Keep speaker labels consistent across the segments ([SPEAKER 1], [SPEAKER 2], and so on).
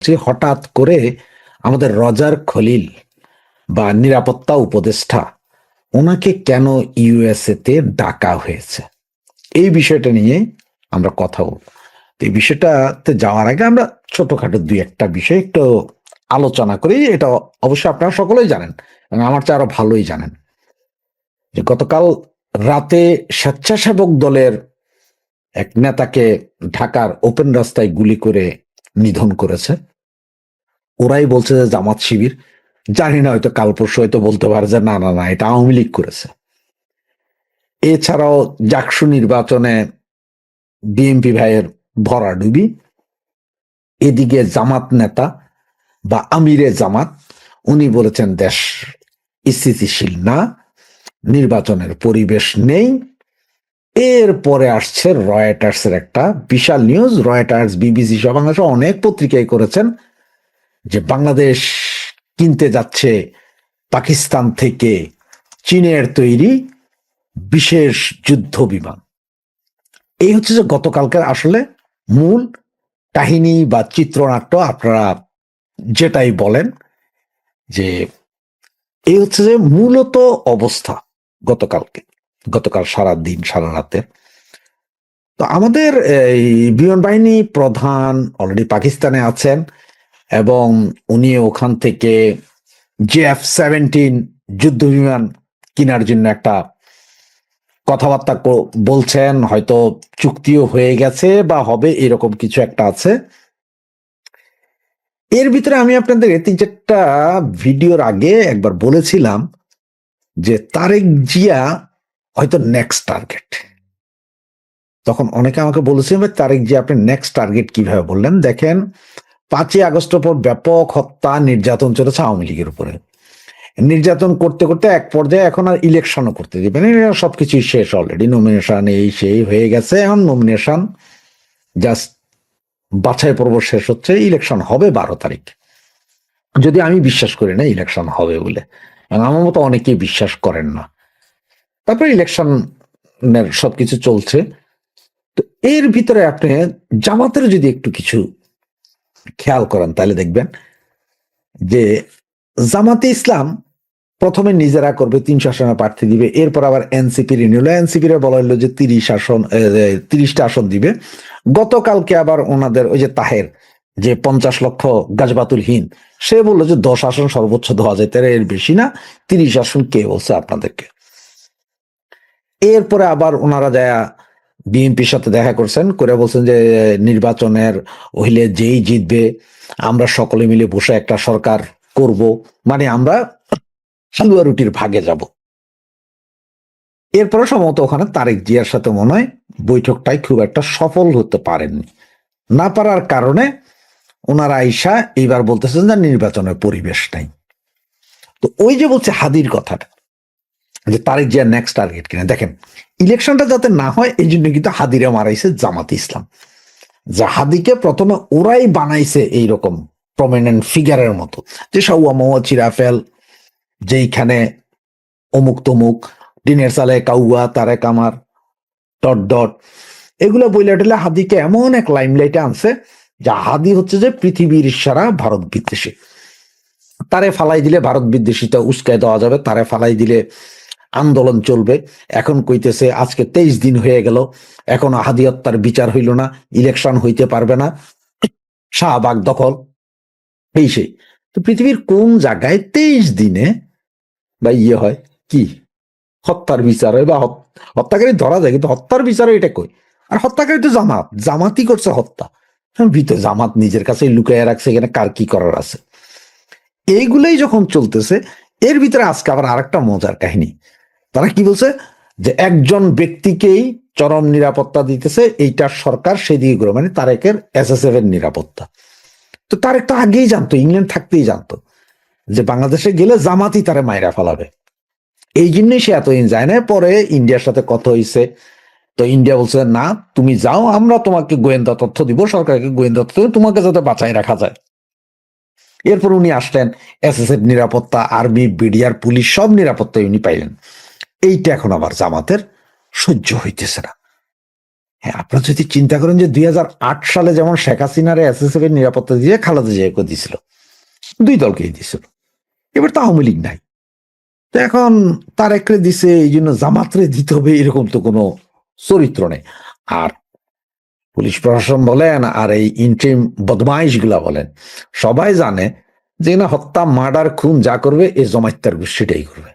[SPEAKER 1] যে হঠাৎ করে আমাদের রজার খলিল বা নিরাপত্তা উপদেষ্টা ওনাকে কেন ইউএসএ তে ডাকা হয়েছে, এই বিষয়টা নিয়ে আমরা কথা বলব। এই বিষয়টাতে যাওয়ার আগে আমরা ছোটখাটো দুই একটা বিষয় একটু আলোচনা করি। এটা অবশ্যই আপনারা সকলেই জানেন এবং আমার চেয়ে আরো ভালোই জানেন যে গতকাল রাতে স্বেচ্ছাসেবক দলের এক নেতাকে ঢাকার ওপেন রাস্তায় গুলি করে নিধন করেছে। ওরাই বলছে যে জামাত শিবির, জানি না, হয়তো কাল পরশু হয়তো বলতে পারে যে না না না এটা আওয়ামী লীগ করেছে। এছাড়াও জাকসু নির্বাচনে বিএনপি ভাইয়ের ভরাডুবি, এদিকে জামাত নেতা বা আমিরে জামাত উনি বলেছেন দেশ স্থিতিশীল না, নির্বাচনের পরিবেশ নেই। এরপরে আসছে রয়টার্সের একটা বিশাল নিউজ। রয়টার্স, বিবিসি সহ বাংলাদেশে অনেক পত্রিকায় করেছেন যে বাংলাদেশ কিনতে যাচ্ছে পাকিস্তান থেকে চীনের তৈরি বিশেষ যুদ্ধ বিমান। এই হচ্ছে যে গতকালকের আসলে মূল কাহিনী বা চিত্রনাট্য, আপনারা যেটাই বলেন, যে এই হচ্ছে যে মূলত অবস্থা গতকাল সারা দিন সারা রাতে। তো আমাদের এই বিমান বাহিনী প্রধান অলরেডি পাকিস্তানে আছেন এবং উনি ওখান থেকে JF-17 যুদ্ধ বিমান কেনার জন্য একটা কথাবার্তা বলছেন, হয়তো চুক্তিও হয়ে গেছে বা হবে, এরকম কিছু একটা আছে। এর ভিতরে আমি আপনাদের 3-4টা ভিডিওর আগে একবার বলেছিলাম যে তারেক জিয়া হয়তো নেক্সট টার্গেট। তখন অনেকে আমাকে বলেছে তারেক জিয়া আপনি নেক্সট টার্গেট কিভাবে বললেন? দেখেন, 5ই আগস্টের পর ব্যাপক হত্যা নির্যাতন চলেছে আওয়ামী লীগের উপরে। নির্যাতন করতে করতে এক পর্যায়ে এখন আর ইলেকশনও করতে দিবেন, সবকিছুই শেষ, অলরেডি নমিনেশন এই সেই হয়ে গেছে। এখন নমিনেশন জাস্ট বাছাই পর্ব শেষ হচ্ছে, ইলেকশন হবে 12 তারিখ। যদি আমি বিশ্বাস করি না ইলেকশন হবে বলে, আমার মতো অনেকেই বিশ্বাস করেন না। তারপরে ইলেকশনের সবকিছু চলছে। তো এর ভিতরে আপনি জামাতের যদি একটু কিছু খেয়াল করেন তাহলে দেখবেন যে জামাতে ইসলাম প্রথমে নিজেরা করবে, 300 আসনে প্রার্থী দিবে, এরপর আবার এনসিপি রিনিউল, এনসিপির বলা হলো যে 30টা আসন দিবে। গতকালকে আবার ওনাদের ওই যে তাহের, যে 50 লক্ষ গাছবাতুলহীন, সে বললো যে 10 আসন সর্বোচ্চ দেওয়া যায়, তারা এর বেশি না, 30 আসন কে বলছে আপনাদেরকে। এরপরে আবার ওনারা যায় বিএনপির সাথে দেখা করছেন, করে বলছেন যে নির্বাচনের হইলে যেই জিতবে আমরা সকলে মিলে বসে একটা সরকার করব, মানে আমরা হালুয়া রুটির ভাগে যাব। এরপরে সম্ভবত ওখানে তারেক জিয়ার সাথে মনে হয় বৈঠকটাই খুব একটা সফল হতে পারেননি। না পারার কারণে ওনারা আইসা এইবার বলতেছেন যে নির্বাচনের পরিবেশ নাই। তো ওই যে বলছে হাদির কথাটা, যে তারেক জিয়ার নেক্সট টার্গেট কিনা, দেখেন ইলেকশনটা যাতে না হয় এই জন্য কিন্তু হাদিরে মারাইছে জামাতে ইসলাম। যে হাদিকে প্রথমে ওরাই বানাইছে এইরকম প্রমিনেন্ট ফিগারের মতো, যে সাউয়া মাওয়া চিরাফেল, যেইখানে অমুক তমুক, দিনের সালে কাউয়া, তারেক আমার, ডট ডট, এগুলো বইলে টেলে হাদিকে এমন এক লাইমলাইটে আনছে যে হাদি হচ্ছে যে পৃথিবীর সারা ভারত বিদ্বেষী। তারে ফালাই দিলে ভারত বিদ্বেষীটা উস্কায় দেওয়া যাবে, তারে ফালাই দিলে আন্দোলন চলবে। এখন কইতেছে আজকে 23 দিন হয়ে গেল, এখন হাদি হত্যার বিচার হইল না, ইলেকশন হইতে পারবে না, শাহবাগ দখল, এই সেই। তো পৃথিবীর কোন জায়গায় 23 দিনে বা হয় কি হত্যার বিচার হয় বা হত্যাকারী ধরা যায়, কিন্তু হত্যার বিচার এটা কই? আর হত্যাকারী তো জামাতই করছে হত্যা। ভিতরে জামাত নিজের কাছে লুকাইয়া রাখছে, এখানে কার কি করার আছে? এইগুলোই যখন চলতেছে, এর ভিতরে আজকে আবার আরেকটা মজার কাহিনী। তারা কি বলছে যে একজন ব্যক্তিকেই চরম নিরাপত্তা দিতেছে এইটা সরকার, সেদিকে গুলো মানে তারেকের SSF এর নিরাপত্তা। তো তারেক তো আগেই জানতো, ইংল্যান্ড থাকতেই জানতো যে বাংলাদেশে গেলে জামাতই তারে মাইরা ফেলাবে, এই জন্যই সে এতদিন যায় না। পরে ইন্ডিয়ার সাথে কথা হয়েছে, তো ইন্ডিয়া বলছে না তুমি যাও, আমরা তোমাকে গোয়েন্দা তথ্য দিব, সরকারকে গোয়েন্দা তথ্য তোমাকে যাতে বাঁচাই রাখা যায়। এরপর উনি আসলেন, SSF নিরাপত্তা, আর্মি, বিডিআর, পুলিশ সব নিরাপত্তা উনি পাইলেন। এইটা এখন আবার জামাতের সহ্য হইতেছে না। হ্যাঁ, আপনারা যদি চিন্তা করেন যে 2008 সালে যেমন শেখ হাসিনার SSF এর নিরাপত্তা দিয়ে খালেদা জিয়াকে দিছিল, দুই দলকেই দিছিল। এবার তো আওয়ামী লীগ নাই, তো এখন তারেকরে দিছে এই জন্য জামাতরে দিতে হবে এরকম তো কোনো চরিত্র নেই। আর পুলিশ প্রশাসন বলেন আর এই ইন্ট্রিম বদমাইশ গুলা বলেন, সবাই জানে যে না হত্যা মার্ডার খুন যা করবে এই জমাইত্যার গোষ্ঠীটাই করবে।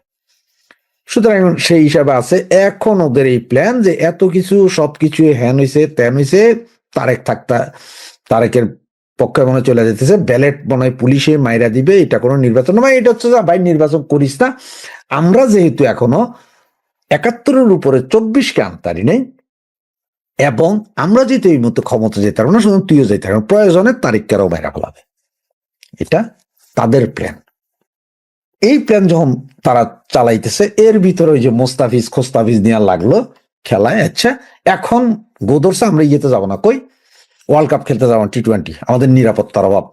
[SPEAKER 1] সুতরাং সেই হিসাবে আছে এখন ওদের এই প্ল্যান যে এত কিছু সবকিছু হ্যান হয়েছে ত্যান হয়েছে, তারেকের পক্ষে মনে চলে যেতেছে, ব্যালেট মনে হয় পুলিশে মাইরা দিবে, এটা কোনো নির্বাচন নয়, এটা হচ্ছে ভাই নির্বাচন করিস না, আমরা যেহেতু এখনো 71-এর উপরে 24কে আনতারি নেই, এবং আমরা যেহেতু এই মতো ক্ষমতা যেতে পারবো না, শুধু তুইও যেতে পারবো, প্রয়োজনে তারিখকেও মাইরা ফেলাবে। এটা তাদের প্ল্যান। এই প্ল্যান যখন তারা চালাইতেছে, এর ভিতরে ওই যে মোস্তাফিজ খোস্তাফিজ নিয়ে লাগলো খেলায়। আচ্ছা, এখন গোদরসে আমরা ইয়েতে যাবো না, কই ওয়ার্ল্ড কাপ খেলতে যাবো T20, আমাদের নিরাপত্তার অভাব।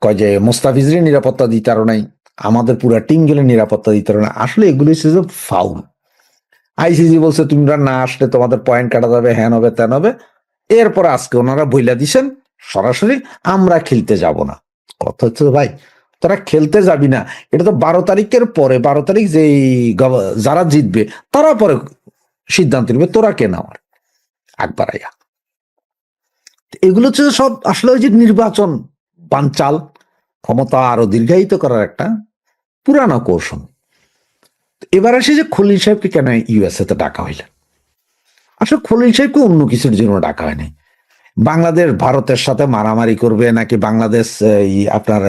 [SPEAKER 1] কয় যে মোস্তাফিজের নিরাপত্তা দিতে আরো নাই, আমাদের পুরো টিম গেলে নিরাপত্তা দিতে পারো না। আসলে এগুলো হচ্ছে যে ফাউল। ICC বলছে তোমরা না আসলে তোমাদের পয়েন্ট কাটা যাবে, হ্যান হবে ত্যান হবে। এরপর আজকে ওনারা বইলা দিছেন সরাসরি আমরা খেলতে যাব না। কথা হচ্ছে ভাই, তোরা খেলতে যাবি না, এটা তো 12 তারিখের পরে, 12 তারিখ যে যারা জিতবে তারা পরে সিদ্ধান্ত নেবে, তোরা কে নেওয়ার আকবার আইয়া। এগুলো হচ্ছে সব আসলে ওই যে নির্বাচন বানচাল, ক্ষমতা আরো দীর্ঘায়িত করার একটা পুরানো কৌশল। এবার আসে যে খলিল সাহেবকে কেন USA তে ডাকা হইলেন? আসলে খলিল সাহেবকে অন্য কিছুর জন্য ডাকা হয়নি। বাংলাদেশ ভারতের সাথে মারামারি করবে নাকি বাংলাদেশ আপনার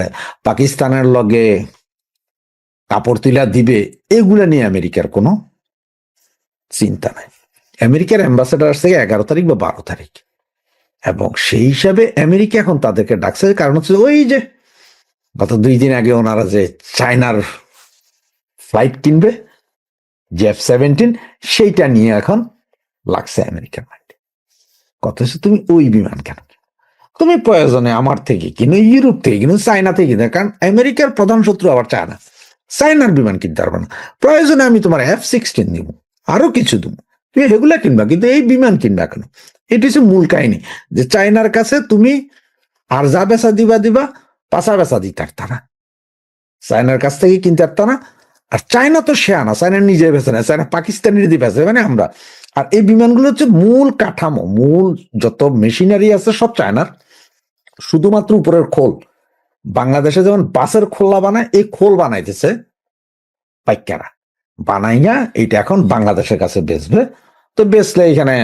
[SPEAKER 1] পাকিস্তানের লগে কাপড় তুলা দিবে, এগুলা নিয়ে আমেরিকার কোনো চিন্তা নাই। আমেরিকার অ্যাম্বাসেডার থেকে 11 তারিখ বা 12 তারিখ, এবং সেই হিসাবে আমেরিকা এখন তাদেরকে ডাকছে। কারণ হচ্ছে ওই যে গত 2 দিন আগে ওনারা যে চায়নার ফ্লাইট কিনবে F-17, সেইটা নিয়ে এখন লাগছে আমেরিকার মাইন্ডে। কথা হচ্ছে তুমি ওই বিমান কেন, তুমি প্রয়োজনে আমার থেকে কিনো, ইউরোপ থেকে কিনো, চায়না থেকে কিনো, কারণ আমেরিকার প্রধান শত্রু আবার চায়না। চায়নার বিমান কিনতে পারবে না, প্রয়োজনে আমি তোমার F-16 দিব, আরো কিছু দেবো, তুমি এগুলা কিনবা, কিন্তু এই বিমান কিনবা কেন? এটি হচ্ছে মূল কাহিনী, যে চায়নার কাছে তুমি আর যা বেচা দিবা পাশা বেচা দিতে পারত না, চায়নার কাছ থেকে কিনতে পারত না। আর চায়না তো শেয়ানা, চায়না নিজে বেছে না, চায়না পাকিস্তানের দিয়ে বেছে, মানে আমরা। আর এই বিমানগুলো হচ্ছে মূল কাঠামো, মূল যত মেশিনারি আছে সব চায়নার, শুধুমাত্র উপরের খোল। বাংলাদেশে যেমন বাসের খোলা বানায়, এই খোল বানাইতেছে পাইকারা, বানাইয়া এইটা এখন বাংলাদেশের কাছে বেচবে। তো বেচলে এখানে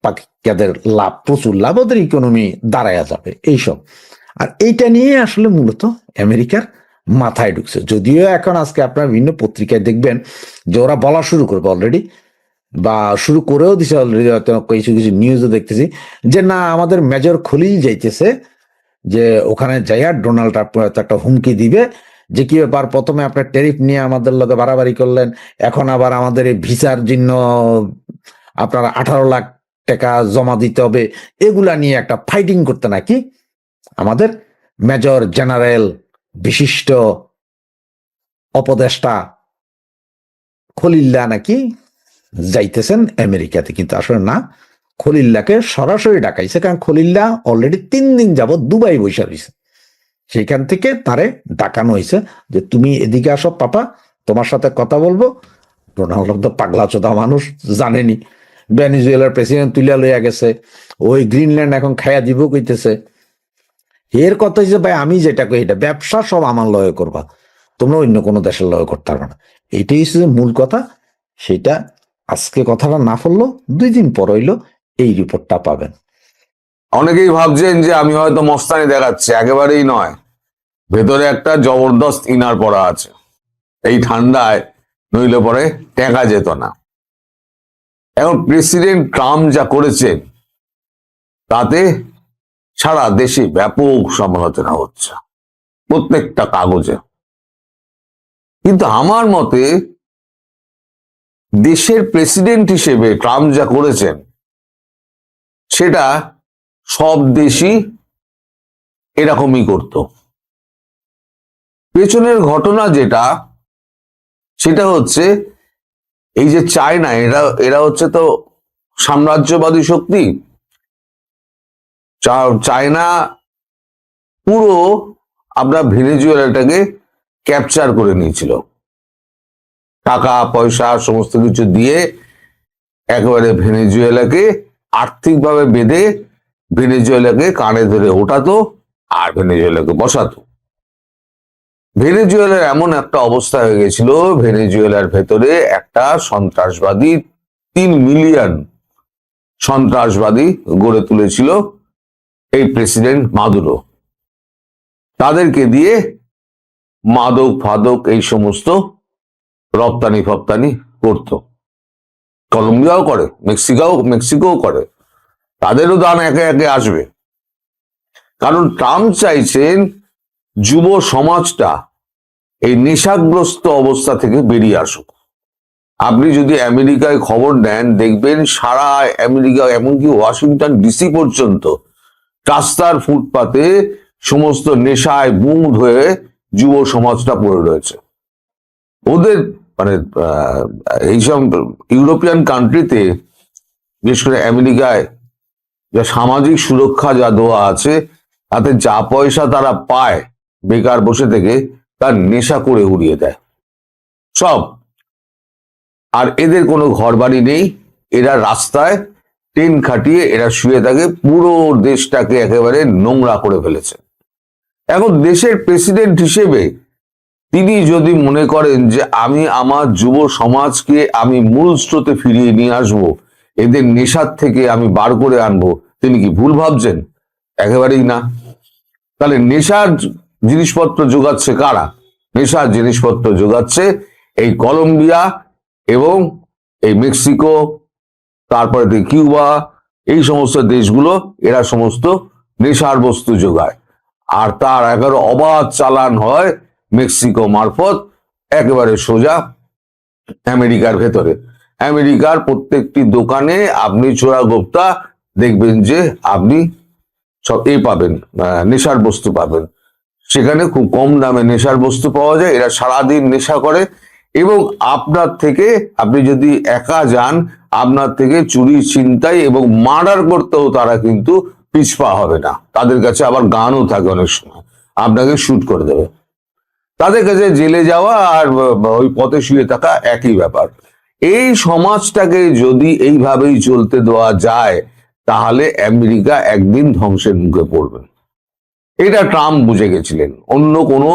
[SPEAKER 1] পাকিস্তানের লাভ, প্রচুর লাভ, ওদের ইকোনমি দাঁড়ায়া যাবে এইসব। আর এইটা নিয়ে আসলে মূলত আমেরিকার মাথায় ঢুকছে। যদিও এখন আজকে আপনার বিভিন্ন পত্রিকায় দেখবেন যে ওরা বলা শুরু করবে অলরেডি, বা শুরু করেও দিছে অলরেডি, হয়তো কিছু কিছু নিউজও দেখতেছি যে না আমাদের মেজর খলিল যাইতেছে, যে ওখানে যাইয়া ডোনাল্ড ট্রাম্প একটা হুমকি দিবে যে কি ব্যাপার, প্রথমে আপনার ট্যারিফ নিয়ে আমাদের লগে বাড়াবাড়ি করলেন, এখন আবার আমাদের এই ভিসার জন্য আপনার 18 লাখ টাকা জমা দিতে হবে, এগুলা নিয়ে একটা ফাইটিং করতে নাকি আমাদের মেজর জেনারেল বিশিষ্ট উপদেষ্টা খলিল্লা নাকি যাইতেছেন আমেরিকাতে। কিন্তু আসলে না, খলিল্লাকে সরাসরি ডাকাইছে, কারণ খলিল্লা অলরেডি 3 দিন যাবৎ দুবাই বৈশা রয়েছে, সেইখান থেকে তারে ডাকানো হয়েছে যে তুমি এদিকে আসো পাপা, তোমার সাথে কথা বলবো। ডোনাল্ড তো পাগলা চোদা মানুষ, জানেনি ভেনেজুয়েলার প্রেসিডেন্ট তুলিয়া লইয়া গেছে, ওই গ্রিনল্যান্ড এখন খাইয়া দিব কইতেছে। এর কথা হচ্ছে ভাই আমি যেটা কই, এটা ব্যবসা সব আমার লয় করবা, তোমরা অন্য কোনো দেশের লয় করতে পারবে না, এইটাই হচ্ছে মূল কথা। সেটা আজকে কথাটা না ফেললো, 2 দিন পর হইলো এই রিপোর্টটা পাবেন।
[SPEAKER 2] অনেকেই ভাবছেন যে আমি হয়তো মস্তানি দেখাচ্ছি, একেবারেই নয়। ভেতরে একটা জবরদস্ত ইনার পড়া আছে, এই ঠান্ডায় নইলে পরে টেকা যেত না। এখন প্রেসিডেন্ট ট্রাম্প যা করেছেন তাতে সারা দেশে ব্যাপক সমালোচনা হচ্ছে, প্রত্যেকটা কাগজে। কিন্তু আমার মতে দেশের প্রেসিডেন্ট হিসেবে ট্রাম্প যা করেছেন সেটা সব দেশই এরকমই করত। পেছনের ঘটনা যেটা, সেটা হচ্ছে এই যে চায়না, এরা হচ্ছে তো সাম্রাজ্যবাদী শক্তি। চায়না পুরো আপনার ভেনেজুয়েলাটাকে ক্যাপচার করে নিয়েছিল, টাকা পয়সা সমস্ত কিছু দিয়ে একেবারে ভেনেজুয়েলাকে আর্থিকভাবে বেঁধে ভেনেজুয়েলাকে কানে ধরে ওঠাতো আর ভেনেজুয়েলাকে বসাতো। ভেনেজুয়েলার এমন একটা অবস্থা হয়ে গেছিল, ভেনেজুয়েলার ভেতরে একটা সন্ত্রাসবাদী 3 মিলিয়ন সন্ত্রাসবাদী গড়ে তুলেছিল এই প্রেসিডেন্ট মাদুরো। তাদেরকে দিয়ে মাদক ফাদক এই সমস্ত রপ্তানি ফপ্তানি করত। কলম্বিয়াও করে, মেক্সিকোও করে, তাদেরও দান একে একে আসবে। কারণ ট্রাম্প চাইছেন যুব সমাজটা এই নেশাগ্রস্ত অবস্থা থেকে বেরিয়ে আসুক। আপনি যদি আমেরিকায় খবর নেন, দেখবেন সারা আমেরিকা এমনকি ওয়াশিংটন ডিসি পর্যন্ত রাস্তার ফুটপাতে সমস্ত নেশায় বুঁদ হয়ে যুব সমাজটা পড়ে রয়েছে। ওদের মানে এইসব ইউরোপিয়ান কান্ট্রিতে, বিশেষ করে আমেরিকায়, যা সামাজিক সুরক্ষা যা দেওয়া আছে, তাতে যা পয়সা তারা পায় বেকার বসে থেকে, তার নেশা করে উড়িয়ে দেয় সব। আর এদের কোনো ঘর বাড়ি নেই, এরা রাস্তায় ট্রেন খাটিয়ে এরা শুয়ে থাকে, পুরো দেশটাকে একেবারে নোংরা করে ফেলেছে। এখন দেশের প্রেসিডেন্ট হিসেবে তিনি যদি মনে করেন যে আমি আমার যুব সমাজকে আমি মূল স্রোতে ফিরিয়ে নিয়ে আসবো, এদের নেশার থেকে আমি বার করে আনবো, তিনি কি ভুল ভাবছেন? একেবারেই না। তাহলে নেশার জিনিসপত্র যোগাচ্ছে কারা? নেশার জিনিসপত্র যোগাচ্ছে এই কলম্বিয়া এবং এই মেক্সিকো, তারপরে কিউবা, এই সমস্ত দেশগুলো, এরা সমস্ত নেশার বস্তু যোগায়। আর তার একেবারে অবাধ চালান হয় মেক্সিকো মারফত একেবারে সোজা আমেরিকার ভেতরে। আমেরিকার প্রত্যেকটি দোকানে আপনি চোরা গোপ্তা দেখবেন যে আপনি সব পাবেন, নেশার বস্তু পাবেন। সেখানে খুব কম দামে নেশার বস্তু পাওয়া যায়। এরা সারাদিন নেশা করে এবং আপনার থেকে, আপনি যদি একা যান, আপনার থেকে চুরি ছিনতাই এবং মার্ডার করতেও তারা কিন্তু পিছপা হবে না। তাদের কাছে আবার গানও থাকে, অনেক সময় আপনাকে শুট করে দেবে। তাদের কাছে জেলে যাওয়া আর ওই পথে শুয়ে থাকা একই ব্যাপার। এই সমাজটাকে যদি এইভাবেই চলতে দেওয়া যায়, তাহলে আমেরিকা একদিন ধ্বংসের মুখে পড়বে। এটা ট্রাম্প বুঝে গেছিলেন। অন্য কোনো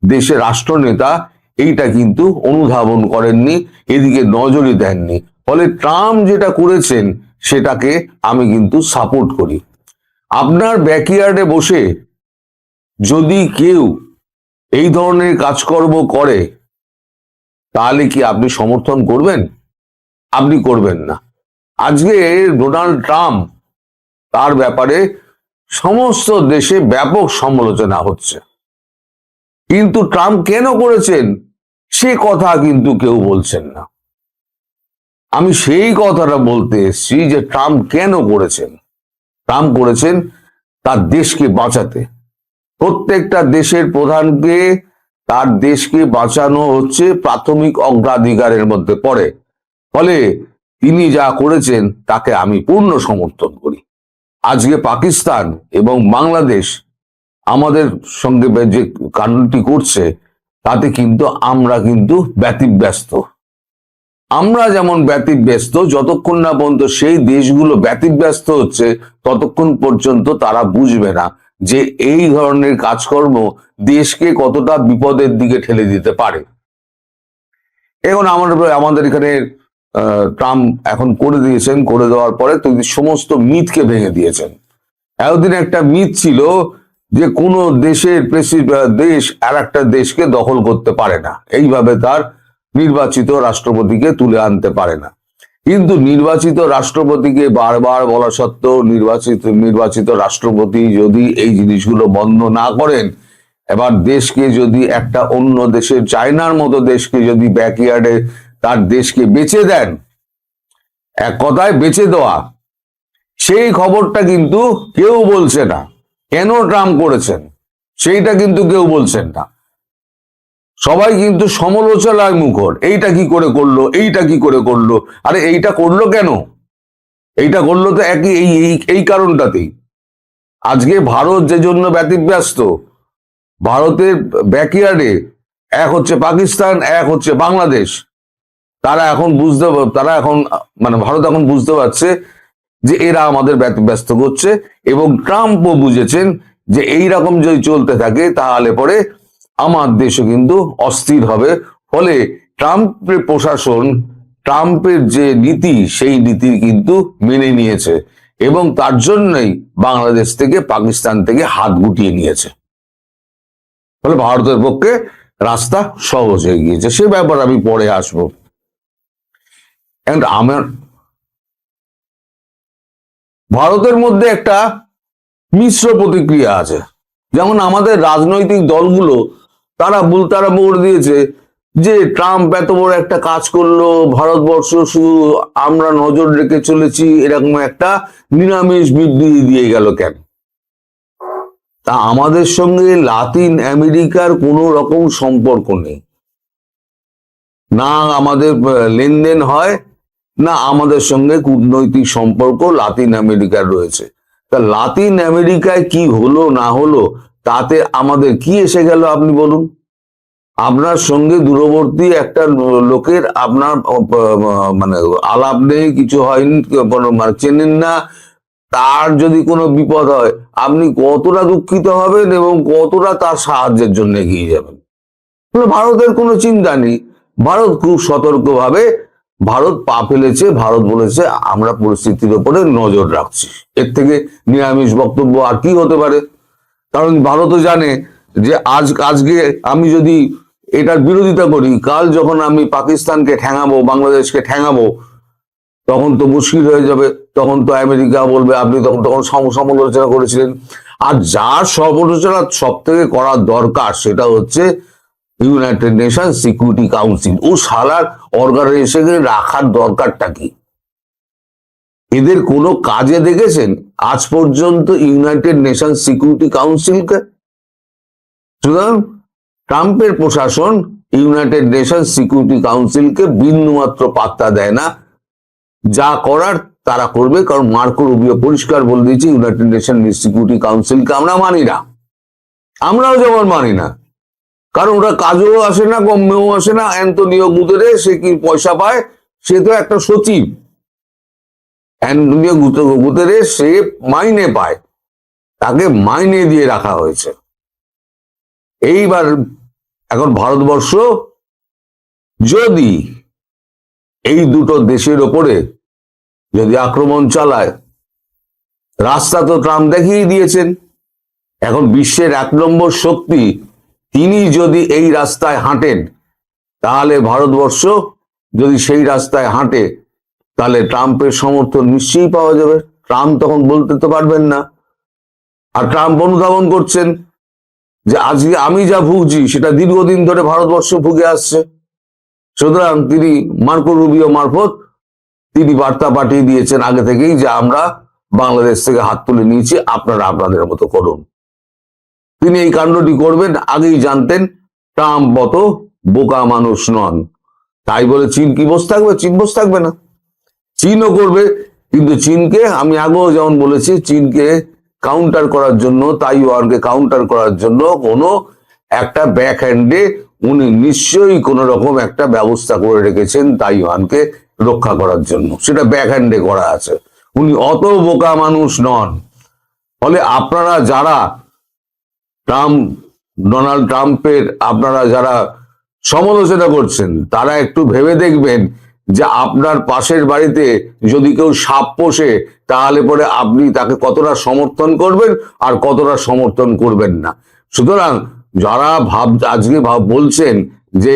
[SPEAKER 2] দেশের রাষ্ট্রনেতা এইটা কিন্তু অনুধাবন করেননি, এদিকে নজরই দেননি। ফলে ট্রাম্প যেটা করেছেন সেটাকে আমি কিন্তু সাপোর্ট করি। আপনার ব্যাকইয়ার্ডে বসে যদি কেউ এই ধরনের কাজকর্ম করে, তাহলে কি আপনি সমর্থন করবেন? আপনি করবেন না। আজকে ডোনাল্ড ট্রাম্প, তার ব্যাপারে সমস্ত দেশে ব্যাপক সমালোচনা হচ্ছে, কিন্তু ট্রাম্প কেন করেছেন সে কথা কিন্তু কেউ বলছেন না। আমি সেই কথাটা বলতে এসেছি যে ট্রাম্প কেন করেছেন। ট্রাম্প করেছেন তার দেশকে বাঁচাতে। প্রত্যেকটা দেশের প্রধানকে তার দেশকে বাঁচানো হচ্ছে প্রাথমিক অগ্রাধিকারের মধ্যে পড়ে। ফলে তিনি যা করেছেন তাকে আমি পূর্ণ সমর্থন করি। আজকে পাকিস্তান এবং বাংলাদেশ আমাদের সঙ্গে যে কাণ্ডটি করছে, তাতে কিন্তু আমরা কিন্তু ব্যতিব্যস্ত। আমরা যেমন ব্যতিব্যস্ত, যতক্ষণ না পর্যন্ত সেই দেশগুলো ব্যতিব্যস্ত হচ্ছে, ততক্ষণ পর্যন্ত তারা বুঝবে না যে এই ধরনের কাজকর্ম দেশকে কতটা বিপদের দিকে ঠেলে দিতে পারে। এখন আমাদের এখানে ট্রাম্প এখন করে দিয়েছেন, করে দেওয়ার পরে তিনি সমস্ত মিথকে ভেঙে দিয়েছেন। এতদিন একটা মিথ ছিল যে কোন দেশের দেশ আর একটা দেশকে দখল করতে পারে না, এইভাবে তার নির্বাচিত রাষ্ট্রপতিকে তুলে আনতে পারে না। কিন্তু নির্বাচিত রাষ্ট্রপতিকে বারবার বলা সত্ত্বেও নির্বাচিত রাষ্ট্রপতি যদি এই জিনিসগুলো বন্ধ না করেন, এবার দেশকে যদি একটা অন্য দেশের, চায়নার মতো দেশকে যদি ব্যাকইয়ার্ডে তার দেশকে বেচে দেন, এক কথায় বেচে দেওয়া, সেই খবরটা কিন্তু কেউ বলছে না। কেন ট্রাম্প করেছেন সেইটা কিন্তু কেউ বলছেন না। সবাই কিন্তু সমালোচনায় মুখর, এইটা কি করে করলো, এইটা কি করে করলো, আরে এইটা করলো কেন? এইটা করলো তো একই এই কারণটাতেই। আজকে ভারত যে জন্য ব্যতিব্যস্ত, ভারতের ব্যাকইয়ার্ডে এক হচ্ছে পাকিস্তান, এক হচ্ছে বাংলাদেশ। তারা এখন মানে ভারত এখন বুঝতে পারছে যে এরা আমাদের ব্যতিব্যস্ত করছে, এবং ট্রাম্পও বুঝেছেন যে এই রকম যদি চলতে থাকে তাহলে পরে আমার দেশও কিন্তু অস্থির হবে। ফলে ট্রাম্পের প্রশাসন, ট্রাম্পের যে নীতি, সেই নীতি কিন্তু মেনে নিয়েছে, এবং তার জন্যই বাংলাদেশ থেকে, পাকিস্তান থেকে হাত গুটিয়ে নিয়েছে। ফলে ভারতের পক্ষে রাস্তা সহজ হয়ে গিয়েছে। সে ব্যাপার আমি পরে আসবো। আমার ভারতের মধ্যে একটা মিশ্র প্রতিক্রিয়া আছে। যেমন আমাদের রাজনৈতিক দলগুলো তারা বলে দিয়েছে যে ট্রাম্প এত বড় একটা কাজ করলো, ভারতবর্ষ শুধু আমরা নজর রেখে চলেছি, এরকম একটা নিরামিষ বিবৃতি দিয়ে গেল কেন? তা আমাদের সঙ্গে লাতিন আমেরিকার কোনো রকম সম্পর্ক নেই, না আমাদের লেনদেন হয়, না আমাদের সঙ্গে কূটনৈতিক সম্পর্ক লাতিন আমেরিকার রয়েছে। তা লাতিন আমেরিকায় কি হলো না হলো তাতে আমাদের কি এসে গেল আপনি বলুন? আপনার সঙ্গে দূরবর্তী একটা লোকের আপনার মানে আলাপ নেই, কিছু হয়নি, মানে চেনেন না, তার যদি কোনো বিপদ হয় আপনি কতটা দুঃখিত হবেন এবং কতটা তার সাহায্যের জন্য এগিয়ে যাবেন। ভারতের কোনো চিন্তা নেই। ভারত খুব সতর্কভাবে ভারত পা ফেলেছে, ভারত বলেছে আমরা পরিস্থিতির উপরে নজর রাখছি। এর থেকে নিরামিষ বক্তব্য আর কি হতে পারে? কারণ ভারতও জানে যে আজকে আমি যদি এটার বিরোধিতা করি, কাল যখন আমি পাকিস্তানকে ঠ্যাঙাবো, বাংলাদেশকে ঠ্যাঙাবো, তখন তো মুশকিল হয়ে যাবে। তখন তো আমেরিকা বলবে আপনি তখন সমালোচনা করেছিলেন। আর যার সমালোচনা সব থেকে করার দরকার সেটা হচ্ছে ইউনাইটেড নেশন সিকিউরিটি কাউন্সিল। ও শালার অর্গানাইজেশনে রাখার দরকারটা কি? এদের কোনো কাজে দেখেছেন আজ পর্যন্ত ইউনাইটেড নেশন সিকিউরিটি কাউন্সিলকে? সুতরাং ট্রাম্পের প্রশাসন ইউনাইটেড নেশন সিকিউরিটি কাউন্সিলকে বিন্দুমাত্র পাত্তা দেয় না। যা করার তারা করবে, কারণ মার্কো রুবিও পরিষ্কার বলে দিয়েছে ইউনাইটেড নেশন সিকিউরিটি কাউন্সিলকে আমরা মানি না। আমরাও যেমন মানি না, কারণ ওটা কাজেও আসে না, কমেও আসে না। অ্যান্টোনিও গুতেরেস সে কি পয়সা পায়? সে তো একটা সচিব। অ্যান্টোনিও গুতেরেস সে মাইনে পায়, তাকে মাইনে দিয়ে রাখা হয়েছে। এইবার এখন ভারতবর্ষ যদি এই দুটো দেশের ওপরে যদি আক্রমণ চালায়, রাস্তা তো ট্রাম্প দেখিয়ে দিয়েছেন। এখন বিশ্বের 1 নম্বর শক্তি, তিনি যদি এই রাস্তায় হাঁটেন, তাহলে ভারতবর্ষ যদি সেই রাস্তায় হাঁটে, তাহলে ট্রাম্পের সমর্থন নিশ্চয়ই পাওয়া যাবে। ট্রাম্প তখন বলতে তো পারবেন না। আর ট্রাম্প অনুধাবন করছেন যে আজকে আমি যা ভুগছি সেটা দীর্ঘদিন ধরে ভারতবর্ষ ভুগে আসছে। সুতরাং তিনি মার্কো রুবিও মারফত তিনি বার্তা পাঠিয়ে দিয়েছেন আগে থেকেই যে আমরা বাংলাদেশ থেকে হাত তুলে নিয়েছি, আপনারা আপনাদের মতো করুন। তিনি এই কাণ্ডটি করবেন আগেই জানতেন। ট্রাম্প অত বোকা মানুষ নন। তাই বলে চীন কি বসে থাকবে? চীন বসে থাকবে না, চীনও করবে। কিন্তু চীনকে আমি আগেও যেমন বলেছি, চীনকে কাউন্টার করার জন্য, তাইওয়ানকে কাউন্টার করার জন্য কোনো একটা ব্যাক হ্যান্ডে উনি নিশ্চয়ই কোনো রকম একটা ব্যবস্থা করে রেখেছেন তাইওয়ানকে রক্ষা করার জন্য। সেটা ব্যাক হ্যান্ডে করা আছে। উনি অত বোকা মানুষ নন। ফলে আপনারা যারা ডোনাল্ড ট্রাম্পের আপনারা যারা সমালোচনা করছেন, তারা একটু ভেবে দেখবেন যে আপনার পাশের বাড়িতে যদি কেউ সাপ পোষে, তাহলে পরে আপনি তাকে কতটা সমর্থন করবেন আর কতটা সমর্থন করবেন না। সুতরাং যারা আজকে বলছেন যে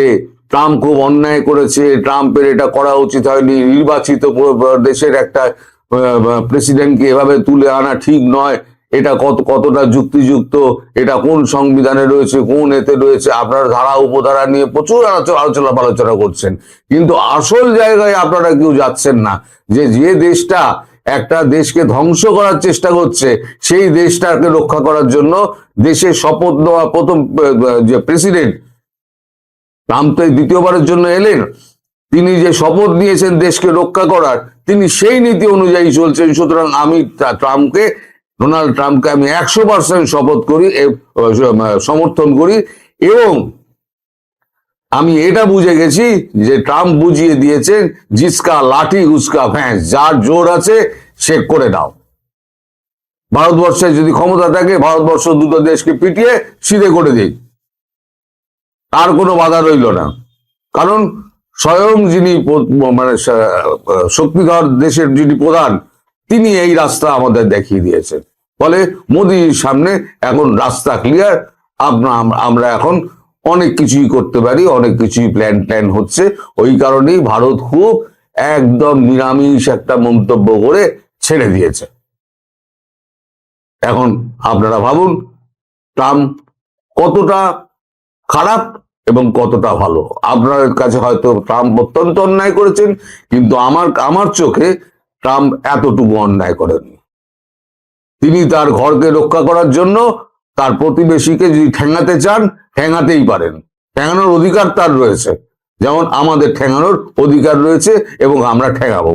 [SPEAKER 2] ট্রাম্প খুব অন্যায় করেছে, ট্রাম্পের এটা করা উচিত হয়নি, নির্বাচিত দেশের একটা প্রেসিডেন্টকে এভাবে তুলে আনা ঠিক নয়, এটা কতটা যুক্তিযুক্ত, এটা কোন সংবিধানে রয়েছে, কোন এতে রয়েছে, আপনারা ধারা উপধারা নিয়ে প্রচুর আলোচনা করছেন, কিন্তু আসল জায়গায় আপনারা কেউ যাচ্ছেন না। যে দেশটা একটা দেশকে ধ্বংস করার চেষ্টা করছে, সেই দেশটাকে রক্ষা করার জন্য দেশের শপথ নেওয়া প্রথম যে প্রেসিডেন্ট ট্রাম্প তো দ্বিতীয়বারের জন্য এলেন, তিনি যে শপথ নিয়েছেন দেশকে রক্ষা করার, তিনি সেই নীতি অনুযায়ী চলছেন। সুতরাং আমি ডোনাল্ড ট্রাম্পকে আমি 100% শপথ করি, সমর্থন করি। এবং আমি এটা বুঝে গেছি যে ট্রাম্প বুঝিয়ে দিয়েছেন, জিসকা লাঠি উসকা ভ্যাঁস, যার জোর আছে সে করে দাও। ভারতবর্ষে যদি ক্ষমতা থাকে, ভারতবর্ষ দুটো দেশকে পিটিয়ে সিধে করে দিই, আর কোনো বাধা রইল না। কারণ স্বয়ং যিনি মানে শক্তিধর দেশের যিনি প্রধান, তিনি এই রাস্তা আমাদের দেখিয়ে দিয়েছেন। ফলে মোদির সামনে এখন রাস্তা ক্লিয়ার। আমরা এখন অনেক কিছুই করতে পারি, অনেক কিছুই প্ল্যান হচ্ছে। ওই কারণেই ভারত খুব একদম নিরামিষ একটা মন্তব্য করে ছেড়ে দিয়েছে। এখন আপনারা ভাবুন ট্রাম্প কতটা খারাপ এবং কতটা ভালো। আপনার কাছে হয়তো ট্রাম্প অত্যন্ত অন্যায় করেছেন, কিন্তু আমার চোখে ট্রাম্প এতটুকু অন্যায় করেননি। তিনি তার ঘরকে রক্ষা করার জন্য তার প্রতিবেশীকে যদি ঠেঙাতে চান, ঠেঙাতেই পারেন। ঠেঙানোর অধিকার তার রয়েছে, যেমন আমাদের ঠেঙানোর অধিকার রয়েছে, এবং আমরা ঠেঙাবো।